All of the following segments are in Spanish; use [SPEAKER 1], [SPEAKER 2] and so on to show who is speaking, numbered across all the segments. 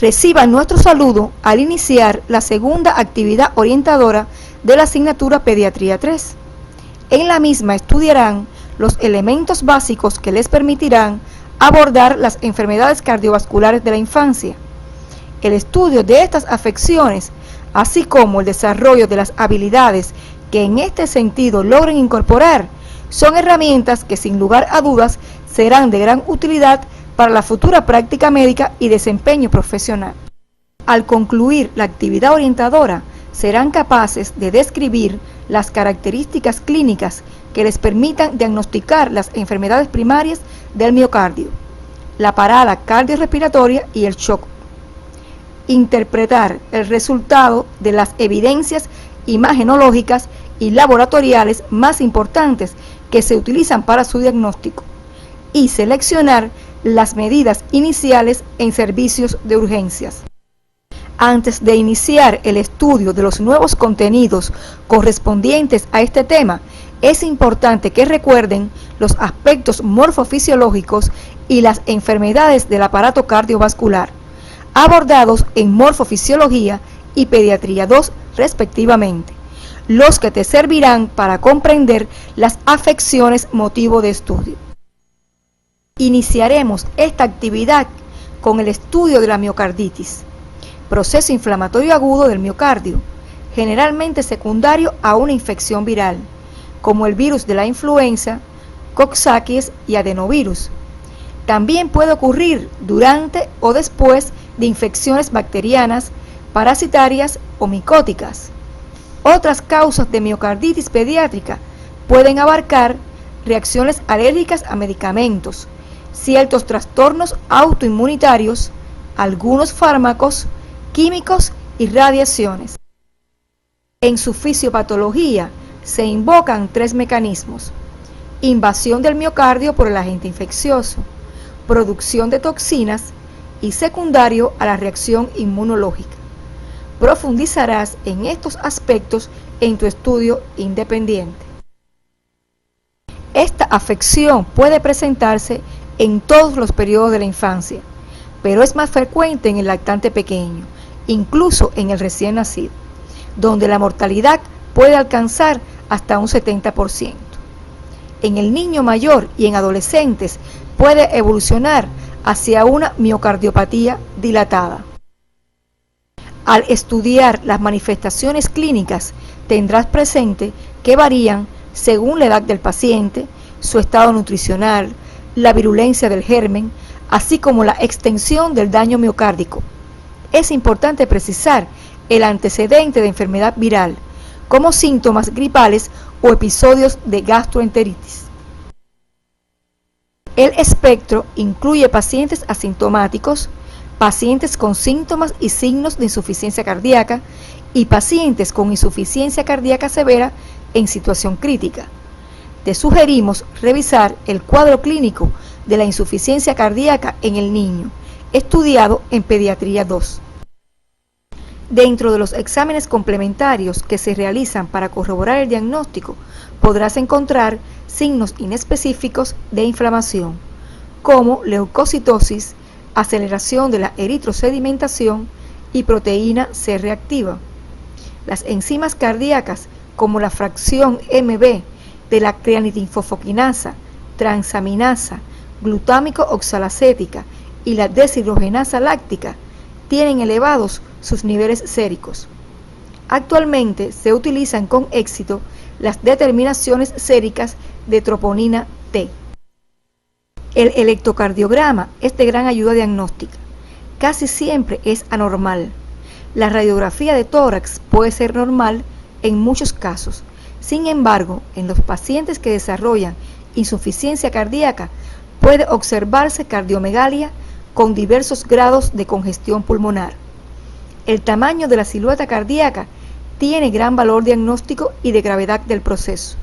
[SPEAKER 1] Reciban nuestro saludo al iniciar la segunda actividad orientadora de la asignatura Pediatría 3. En la misma estudiarán los elementos básicos que les permitirán abordar las enfermedades cardiovasculares de la infancia, el estudio de estas afecciones, así como el desarrollo de las habilidades que en este sentido logren incorporar, son herramientas que sin lugar a dudas serán de gran utilidad para la futura práctica médica y desempeño profesional. Al concluir la actividad orientadora, serán capaces de describir las características clínicas que les permitan diagnosticar las enfermedades primarias del miocardio, la parada cardiorrespiratoria y el shock. Interpretar el resultado de las evidencias imagenológicas y laboratoriales más importantes que se utilizan para su diagnóstico y seleccionar las medidas iniciales en servicios de urgencias. Antes de iniciar el estudio de los nuevos contenidos correspondientes a este tema, es importante que recuerden los aspectos morfofisiológicos y las enfermedades del aparato cardiovascular, abordados en Morfofisiología y Pediatría 2 respectivamente, los que te servirán para comprender las afecciones motivo de estudio. Iniciaremos esta actividad con el estudio de la miocarditis, proceso inflamatorio agudo del miocardio, generalmente secundario a una infección viral, como el virus de la influenza, Coxsackie y adenovirus. También puede ocurrir durante o después de infecciones bacterianas, parasitarias o micóticas. Otras causas de miocarditis pediátrica pueden abarcar reacciones alérgicas a medicamentos, ciertos trastornos autoinmunitarios, algunos fármacos, químicos y radiaciones. En su fisiopatología se invocan tres mecanismos: invasión del miocardio por el agente infeccioso, producción de toxinas y secundario a la reacción inmunológica. Profundizarás en estos aspectos en tu estudio independiente. Esta afección puede presentarse en todos los periodos de la infancia, pero es más frecuente en el lactante pequeño, incluso en el recién nacido, donde la mortalidad puede alcanzar hasta un 70%. En el niño mayor y en adolescentes puede evolucionar hacia una miocardiopatía dilatada. Al estudiar las manifestaciones clínicas, tendrás presente que varían según la edad del paciente, su estado nutricional, la virulencia del germen, así como la extensión del daño miocárdico. Es importante precisar el antecedente de enfermedad viral, como síntomas gripales o episodios de gastroenteritis. El espectro incluye pacientes asintomáticos, pacientes con síntomas y signos de insuficiencia cardíaca y pacientes con insuficiencia cardíaca severa en situación crítica. Te sugerimos revisar el cuadro clínico de la insuficiencia cardíaca en el niño, estudiado en Pediatría 2. Dentro de los exámenes complementarios que se realizan para corroborar el diagnóstico, podrás encontrar signos inespecíficos de inflamación, como leucocitosis, aceleración de la eritrosedimentación y proteína C reactiva. Las enzimas cardíacas, como la fracción MB de la creatinfosfoquinasa, transaminasa, glutámico oxalacética y la deshidrogenasa láctica, tienen elevados sus niveles séricos. Actualmente se utilizan con éxito las determinaciones séricas de troponina T. El electrocardiograma es de gran ayuda diagnóstica. Casi siempre es anormal. La radiografía de tórax puede ser normal en muchos casos. Sin embargo, en los pacientes que desarrollan insuficiencia cardíaca, puede observarse cardiomegalia con diversos grados de congestión pulmonar. El tamaño de la silueta cardíaca tiene gran valor diagnóstico y de gravedad del proceso.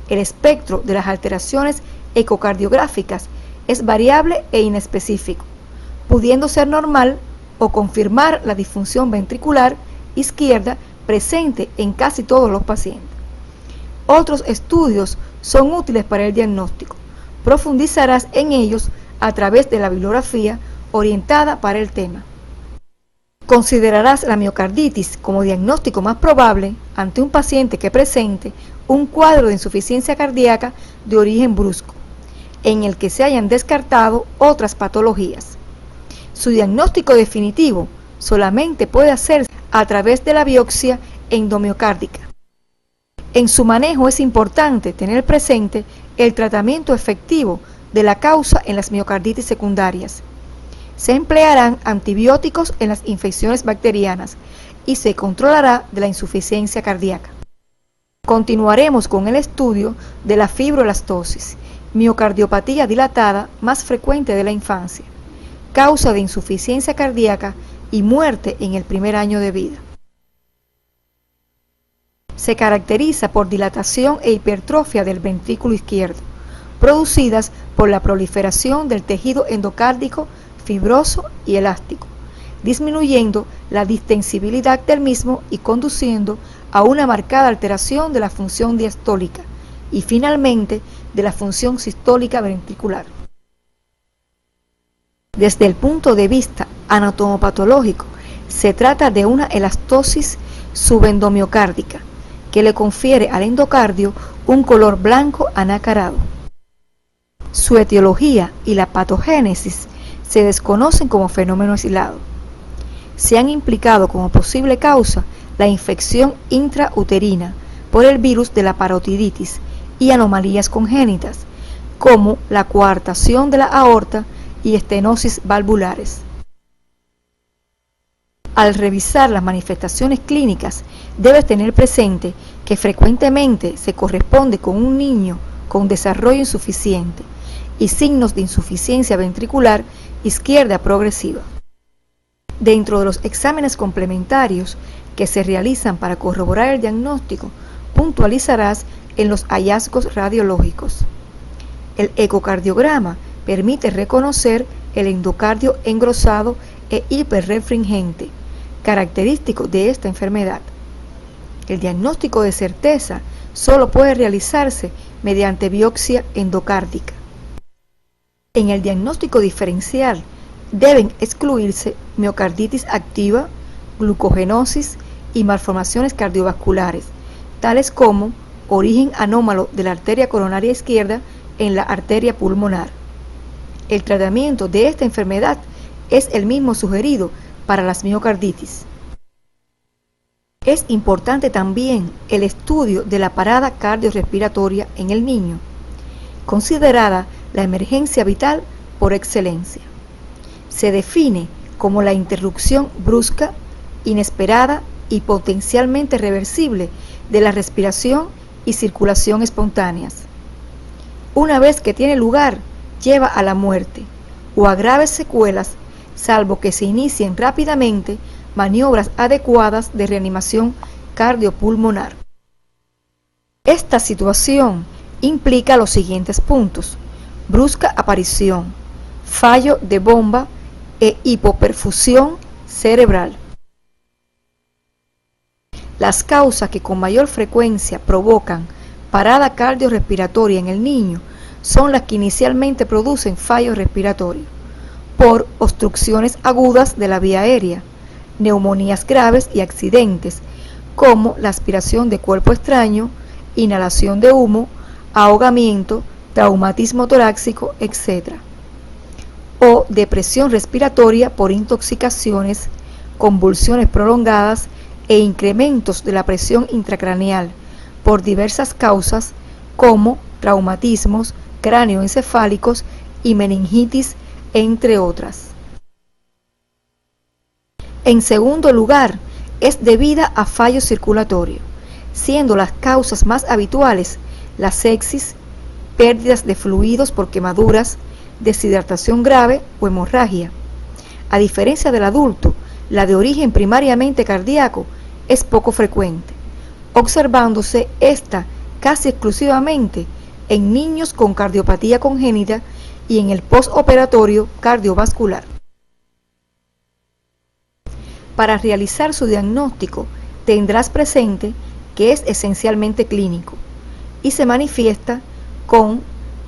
[SPEAKER 1] El espectro de las alteraciones ecocardiográficas es variable e inespecífico, pudiendo ser normal o confirmar la disfunción ventricular izquierda presente en casi todos los pacientes. Otros estudios son útiles para el diagnóstico. Profundizarás en ellos a través de la bibliografía orientada para el tema. Considerarás la miocarditis como diagnóstico más probable ante un paciente que presente un cuadro de insuficiencia cardíaca de origen brusco, en el que se hayan descartado otras patologías. Su diagnóstico definitivo solamente puede hacerse a través de la biopsia endomiocárdica. En su manejo es importante tener presente el tratamiento efectivo de la causa en las miocarditis secundarias. Se emplearán antibióticos en las infecciones bacterianas y se controlará de la insuficiencia cardíaca. Continuaremos con el estudio de la fibrolastosis, miocardiopatía dilatada más frecuente de la infancia, causa de insuficiencia cardíaca y muerte en el primer año de vida. Se caracteriza por dilatación e hipertrofia del ventrículo izquierdo, producidas por la proliferación del tejido endocárdico fibroso y elástico, disminuyendo la distensibilidad del mismo y conduciendo a una marcada alteración de la función diastólica y finalmente de la función sistólica ventricular. Desde el punto de vista anatomopatológico, se trata de una elastosis subendomiocárdica que le confiere al endocardio un color blanco anacarado. Su etiología y la patogénesis se desconocen como fenómeno aislado. Se han implicado como posible causa la infección intrauterina por el virus de la parotiditis y anomalías congénitas, como la coartación de la aorta y estenosis valvulares. Al revisar las manifestaciones clínicas, debes tener presente que frecuentemente se corresponde con un niño con desarrollo insuficiente y signos de insuficiencia ventricular izquierda progresiva. Dentro de los exámenes complementarios que se realizan para corroborar el diagnóstico, puntualizarás en los hallazgos radiológicos. El ecocardiograma permite reconocer el endocardio engrosado e hiperrefringente, característico de esta enfermedad. El diagnóstico de certeza solo puede realizarse mediante biopsia endocárdica. En el diagnóstico diferencial deben excluirse miocarditis activa, glucogenosis y malformaciones cardiovasculares, tales como origen anómalo de la arteria coronaria izquierda en la arteria pulmonar. El tratamiento de esta enfermedad es el mismo sugerido para las miocarditis. Es importante también el estudio de la parada cardiorrespiratoria en el niño, considerada la emergencia vital por excelencia. Se define como la interrupción brusca, inesperada y potencialmente reversible de la respiración y circulación espontáneas. Una vez que tiene lugar, lleva a la muerte o a graves secuelas, salvo que se inicien rápidamente maniobras adecuadas de reanimación cardiopulmonar. Esta situación implica los siguientes puntos: brusca aparición, fallo de bomba e hipoperfusión cerebral. Las causas que con mayor frecuencia provocan parada cardiorrespiratoria en el niño son las que inicialmente producen fallo respiratorio, por obstrucciones agudas de la vía aérea, neumonías graves y accidentes, como la aspiración de cuerpo extraño, inhalación de humo, ahogamiento, traumatismo torácico, etc. O depresión respiratoria por intoxicaciones, convulsiones prolongadas e incrementos de la presión intracraneal por diversas causas como traumatismos cráneoencefálicos y meningitis, entre otras. En segundo lugar, es debida a fallo circulatorio, siendo las causas más habituales la sepsis, pérdidas de fluidos por quemaduras, deshidratación grave o hemorragia. A diferencia del adulto, la de origen primariamente cardíaco es poco frecuente, observándose esta casi exclusivamente en niños con cardiopatía congénita y en el postoperatorio cardiovascular. Para realizar su diagnóstico, tendrás presente que es esencialmente clínico y se manifiesta con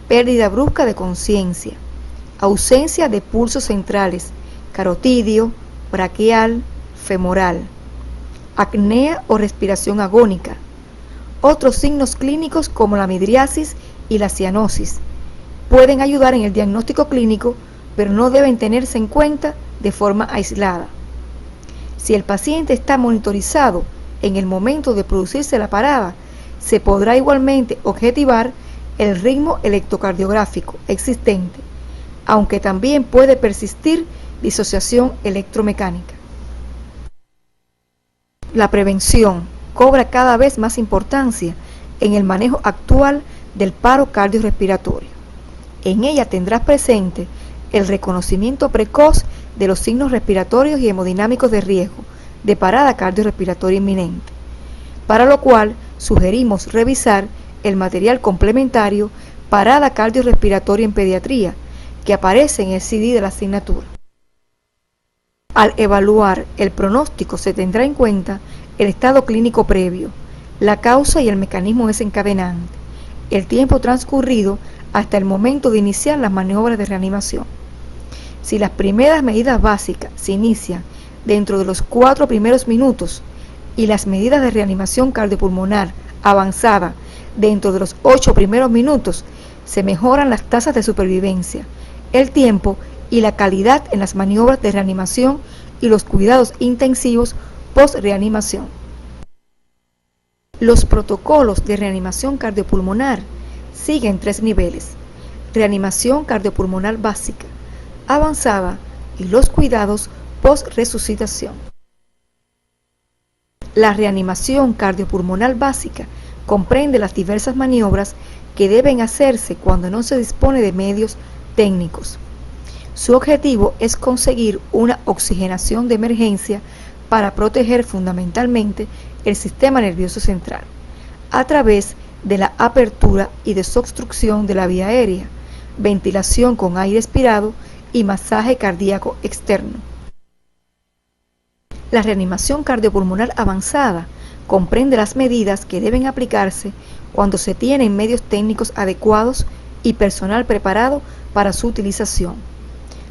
[SPEAKER 1] pérdida brusca de conciencia, ausencia de pulsos centrales, carotidio, braquial, femoral, apnea o respiración agónica. Otros signos clínicos como la midriasis y la cianosis pueden ayudar en el diagnóstico clínico, pero no deben tenerse en cuenta de forma aislada. Si el paciente está monitorizado en el momento de producirse la parada, se podrá igualmente objetivar el ritmo electrocardiográfico existente, aunque también puede persistir disociación electromecánica. La prevención cobra cada vez más importancia en el manejo actual del paro cardiorrespiratorio. En ella tendrás presente el reconocimiento precoz de los signos respiratorios y hemodinámicos de riesgo de parada cardiorrespiratoria inminente, para lo cual sugerimos revisar el material complementario Parada cardiorrespiratoria en pediatría, que aparece en el CD de la asignatura. Al evaluar el pronóstico se tendrá en cuenta el estado clínico previo, la causa y el mecanismo desencadenante, el tiempo transcurrido hasta el momento de iniciar las maniobras de reanimación. Si las primeras medidas básicas se inician dentro de los 4 primeros minutos y las medidas de reanimación cardiopulmonar avanzada dentro de los 8 primeros minutos, se mejoran las tasas de supervivencia, el tiempo y la calidad en las maniobras de reanimación y los cuidados intensivos post-reanimación. Los protocolos de reanimación cardiopulmonar siguen 3 niveles: reanimación cardiopulmonar básica, avanzada y los cuidados post-resucitación. La reanimación cardiopulmonar básica comprende las diversas maniobras que deben hacerse cuando no se dispone de medios técnicos. Su objetivo es conseguir una oxigenación de emergencia para proteger fundamentalmente el sistema nervioso central, a través de la apertura y desobstrucción de la vía aérea, ventilación con aire expirado y masaje cardíaco externo. La reanimación cardiopulmonar avanzada comprende las medidas que deben aplicarse cuando se tienen medios técnicos adecuados y personal preparado para su utilización.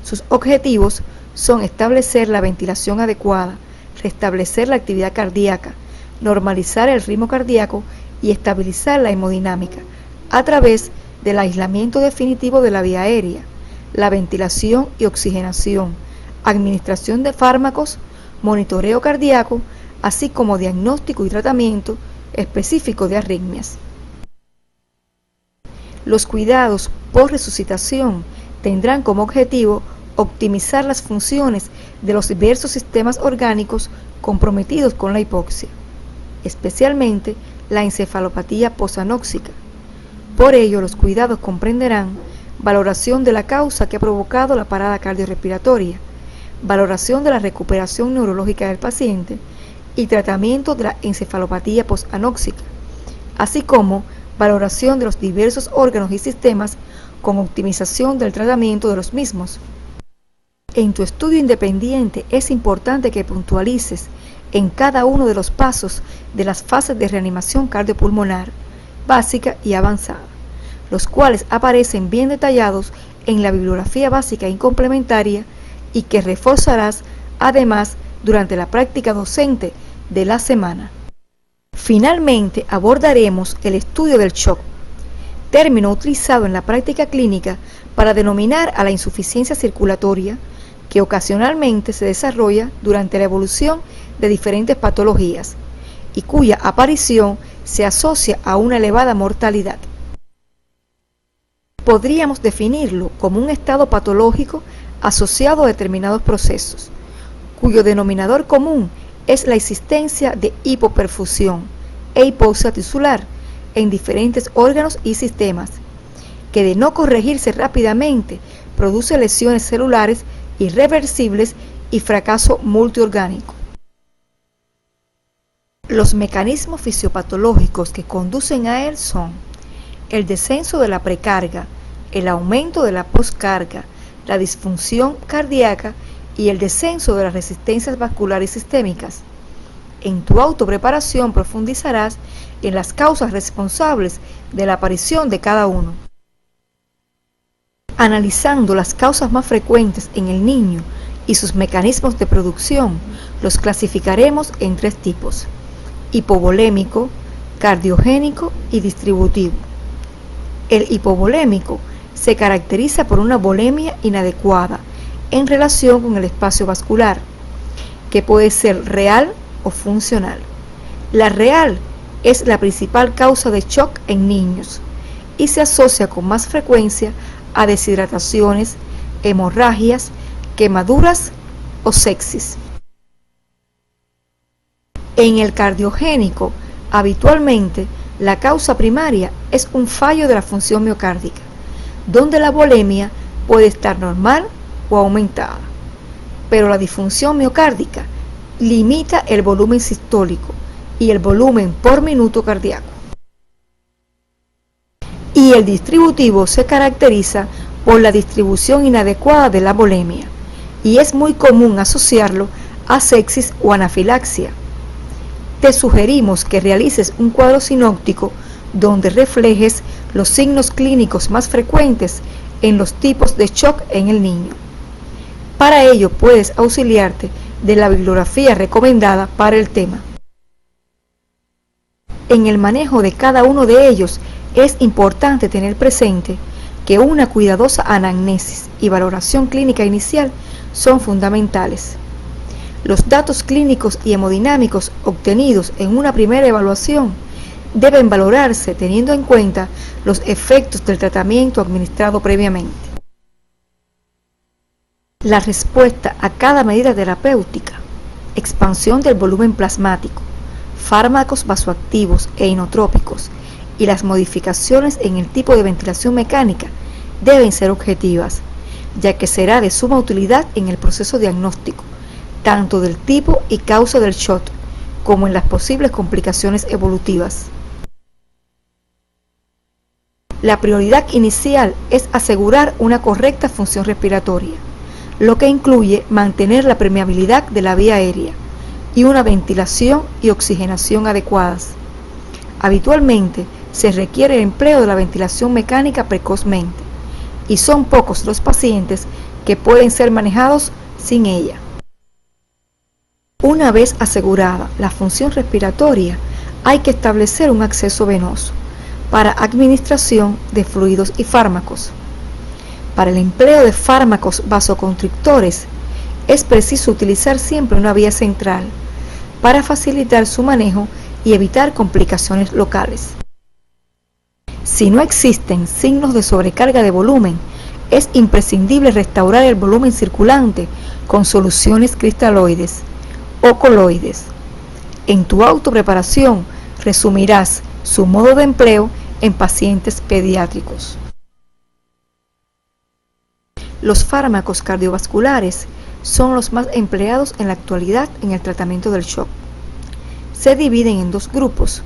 [SPEAKER 1] Sus objetivos son establecer la ventilación adecuada, restablecer la actividad cardíaca, normalizar el ritmo cardíaco y estabilizar la hemodinámica a través del aislamiento definitivo de la vía aérea, la ventilación y oxigenación, administración de fármacos, monitoreo cardíaco, así como diagnóstico y tratamiento específico de arritmias. Los cuidados por resucitación tendrán como objetivo optimizar las funciones de los diversos sistemas orgánicos comprometidos con la hipoxia, especialmente la encefalopatía posanóxica. Por ello, los cuidados comprenderán valoración de la causa que ha provocado la parada cardiorrespiratoria, valoración de la recuperación neurológica del paciente y tratamiento de la encefalopatía posanóxica, así como valoración de los diversos órganos y sistemas con optimización del tratamiento de los mismos. En tu estudio independiente es importante que puntualices en cada uno de los pasos de las fases de reanimación cardiopulmonar básica y avanzada, los cuales aparecen bien detallados en la bibliografía básica y complementaria y que reforzarás además durante la práctica docente de la semana. Finalmente abordaremos el estudio del shock, término utilizado en la práctica clínica para denominar a la insuficiencia circulatoria que ocasionalmente se desarrolla durante la evolución de diferentes patologías y cuya aparición se asocia a una elevada mortalidad. Podríamos definirlo como un estado patológico asociado a determinados procesos, cuyo denominador común es la existencia de hipoperfusión e hipoxia tisular en diferentes órganos y sistemas, que de no corregirse rápidamente produce lesiones celulares irreversibles y fracaso multiorgánico. Los mecanismos fisiopatológicos que conducen a él son el descenso de la precarga, el aumento de la poscarga, la disfunción cardíaca y el descenso de las resistencias vasculares sistémicas. En tu autopreparación profundizarás en las causas responsables de la aparición de cada uno. Analizando las causas más frecuentes en el niño y sus mecanismos de producción los clasificaremos en 3 tipos: hipovolémico, cardiogénico y distributivo. El hipovolémico se caracteriza por una volemia inadecuada en relación con el espacio vascular, que puede ser real o funcional. La real es la principal causa de shock en niños y se asocia con más frecuencia a deshidrataciones, hemorragias, quemaduras o sepsis. En el cardiogénico, habitualmente la causa primaria es un fallo de la función miocárdica, donde la volemia puede estar normal o aumentada, pero la disfunción miocárdica limita el volumen sistólico y el volumen por minuto cardíaco. Y el distributivo se caracteriza por la distribución inadecuada de la volemia, y es muy común asociarlo a sepsis o anafilaxia. Te sugerimos que realices un cuadro sinóptico donde reflejes los signos clínicos más frecuentes en los tipos de shock en el niño. Para ello puedes auxiliarte de la bibliografía recomendada para el tema. En el manejo de cada uno de ellos es importante tener presente que una cuidadosa anamnesis y valoración clínica inicial son fundamentales. Los datos clínicos y hemodinámicos obtenidos en una primera evaluación deben valorarse teniendo en cuenta los efectos del tratamiento administrado previamente. La respuesta a cada medida terapéutica, expansión del volumen plasmático, fármacos vasoactivos e inotrópicos y las modificaciones en el tipo de ventilación mecánica deben ser objetivas, ya que será de suma utilidad en el proceso diagnóstico, tanto del tipo y causa del shock, como en las posibles complicaciones evolutivas. La prioridad inicial es asegurar una correcta función respiratoria, lo que incluye mantener la permeabilidad de la vía aérea y una ventilación y oxigenación adecuadas. Habitualmente se requiere el empleo de la ventilación mecánica precozmente, y son pocos los pacientes que pueden ser manejados sin ella. Una vez asegurada la función respiratoria, hay que establecer un acceso venoso para administración de fluidos y fármacos. Para el empleo de fármacos vasoconstrictores, es preciso utilizar siempre una vía central para facilitar su manejo y evitar complicaciones locales. Si no existen signos de sobrecarga de volumen, es imprescindible restaurar el volumen circulante con soluciones cristaloides o coloides. En tu autopreparación resumirás su modo de empleo en pacientes pediátricos. Los fármacos cardiovasculares son los más empleados en la actualidad en el tratamiento del shock. Se dividen en 2 grupos: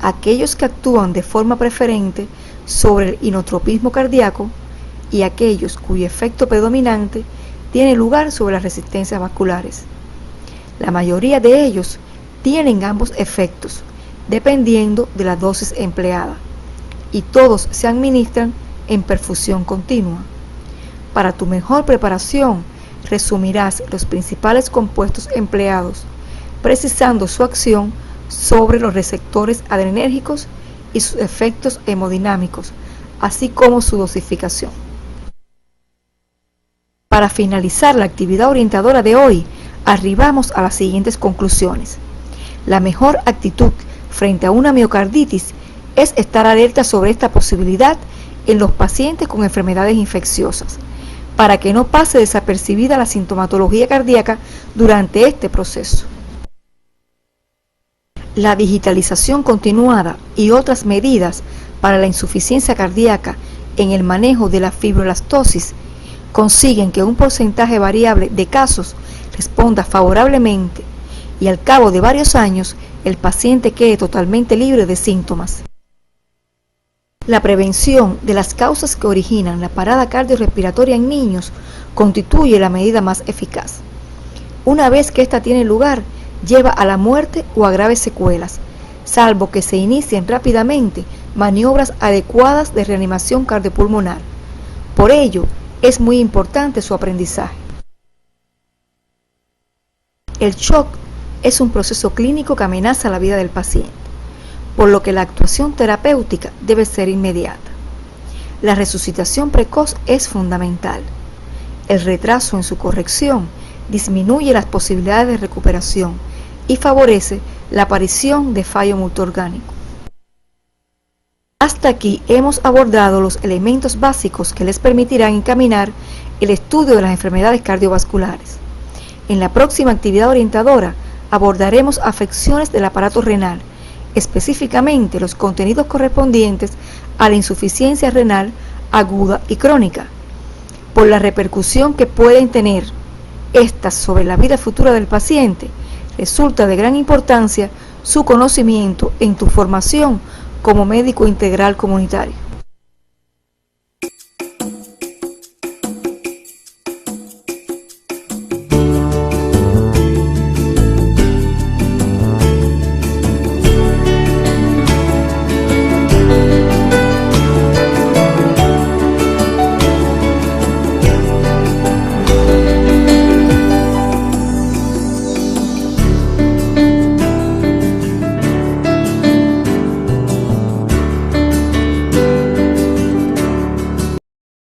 [SPEAKER 1] aquellos que actúan de forma preferente sobre el inotropismo cardíaco y aquellos cuyo efecto predominante tiene lugar sobre las resistencias vasculares. La mayoría de ellos tienen ambos efectos, dependiendo de la dosis empleada, y todos se administran en perfusión continua. Para tu mejor preparación, resumirás los principales compuestos empleados, precisando su acción sobre los receptores adrenérgicos y sus efectos hemodinámicos, así como su dosificación. Para finalizar la actividad orientadora de hoy, arribamos a las siguientes conclusiones. La mejor actitud frente a una miocarditis es estar alerta sobre esta posibilidad en los pacientes con enfermedades infecciosas, para que no pase desapercibida la sintomatología cardíaca durante este proceso. La digitalización continuada y otras medidas para la insuficiencia cardíaca en el manejo de la fibroelastosis consiguen que un porcentaje variable de casos responda favorablemente y al cabo de varios años el paciente quede totalmente libre de síntomas. La prevención de las causas que originan la parada cardiorrespiratoria en niños constituye la medida más eficaz. Una vez que esta tiene lugar, lleva a la muerte o a graves secuelas, salvo que se inicien rápidamente maniobras adecuadas de reanimación cardiopulmonar. Por ello, es muy importante su aprendizaje. El shock es un proceso clínico que amenaza la vida del paciente, por lo que la actuación terapéutica debe ser inmediata. La resucitación precoz es fundamental. El retraso en su corrección disminuye las posibilidades de recuperación y favorece la aparición de fallo multiorgánico. Hasta aquí hemos abordado los elementos básicos que les permitirán encaminar el estudio de las enfermedades cardiovasculares. En la próxima actividad orientadora abordaremos afecciones del aparato renal, específicamente los contenidos correspondientes a la insuficiencia renal aguda y crónica. Por la repercusión que pueden tener estas sobre la vida futura del paciente, resulta de gran importancia su conocimiento en tu formación como médico integral comunitario.